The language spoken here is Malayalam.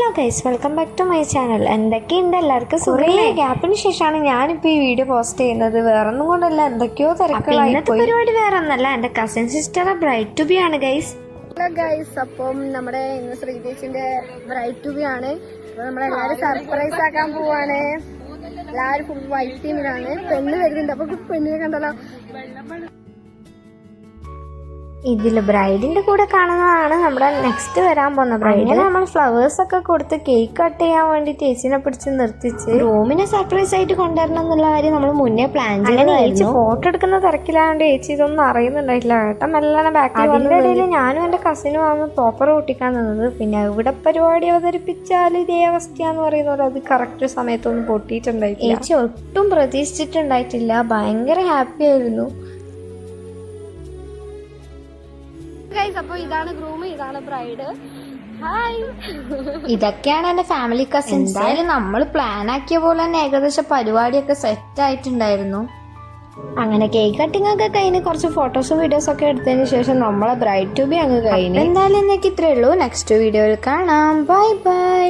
Hello guys, welcome back to my channel. എന്തൊക്കെയുണ്ട് എല്ലാവർക്കും? കുറേ ഗ്യാപ്പിന് ശേഷമാണ് ഞാനിപ്പോൾ ഈ വീഡിയോ പോസ്റ്റ് ചെയ്യുന്നത്. വേറൊന്നും കൊണ്ടല്ല, എന്തൊക്കെയോ തിരക്കുകളായി. ഇന്നത്തെ പരിപാടി വേറെ ഒന്നല്ല, എൻ്റെ കസിൻ സിസ്റ്ററെ ബ്രൈഡ് ടു ബി ആണ് ഗൈസ്. ഹലോ ഗൈസ്, അപ്പം നമ്മുടെ ഇന്ന് ശ്രീദേശിന്റെ ബ്രൈഡ് ടു ബി ആണ്. അപ്പൊ നമ്മളെല്ലാരും സർപ്രൈസ് ആക്കാൻ പോവാണ്. എല്ലാരും ഫുൾ വൈറ്റ് ടീമിലാണ്. പെണ്ണ് വരുന്നുണ്ട്, അപ്പൊ പെണ്ണിനെ കണ്ടല്ലോ. ഇതിൽ ബ്രൈഡിന്റെ കൂടെ കാണുന്നതാണ് നമ്മുടെ നെക്സ്റ്റ് വരാൻ പോകുന്ന ബ്രൈഡ്. നമ്മൾ ഫ്ലവേഴ്സ് ഒക്കെ കൊടുത്ത് കേക്ക് കട്ട് ചെയ്യാൻ വേണ്ടി ചേച്ചിനെ പിടിച്ച് നിർത്തിച്ച് റൂമിനെ സർപ്രൈസ് ആയിട്ട് കൊണ്ടുവരണം എന്നുള്ള കാര്യം നമ്മൾ മുന്നേ പ്ലാൻ ചെയ്തു. ഫോട്ടോ എടുക്കുന്ന തിരക്കിലാണ്ട് ചേച്ചി ഇതൊന്നും അറിയുന്നുണ്ടായിട്ടില്ല. ഏട്ടൻ മെല്ലാണ് ബാക്കിൽ വന്നതിന്റെ ഇടയിൽ ഞാനും എന്റെ കസിനും ആണ് പ്രോപ്പർ ഓട്ടിക്കാൻ നിന്നത്. പിന്നെ ഇവിടെ പരിപാടി അവതരിപ്പിച്ചാൽ ഇതേ അവസ്ഥയാന്ന് പറയുന്നത് അത് കറക്റ്റ് സമയത്തൊന്നും പൊട്ടിയിട്ടുണ്ടായിട്ടില്ല. ചേച്ചി ഒട്ടും പ്രതീക്ഷിച്ചിട്ടുണ്ടായിട്ടില്ല. ഭയങ്കര ഹാപ്പി ആയിരുന്നു. അപ്പൊ ഇതാണ് ഗ്രൂം, ഇതാണ് ബ്രൈഡ്. ഹായ്, ഇതൊക്കെയാണ് എന്റെ ഫാമിലി കസിൻസ്. എന്തായാലും നമ്മൾ പ്ലാൻ ആക്കിയ പോലെ തന്നെ ഏകദേശം പരിപാടിയൊക്കെ സെറ്റ് ആയിട്ടുണ്ടായിരുന്നു. അങ്ങനെ കേക്ക് കട്ടിംഗ് ഒക്കെ കഴിഞ്ഞ് കുറച്ച് ഫോട്ടോസും വീഡിയോസും ഒക്കെ എടുത്തതിന് ശേഷം നമ്മളെ ബ്രൈഡ് ടു ബി അങ്ങ് കഴിഞ്ഞു. എന്തായാലും ഇന്നേക്ക് ഇത്രയേ ഉള്ളൂ. നെക്സ്റ്റ് വീഡിയോയിൽ കാണാം. Bye bye.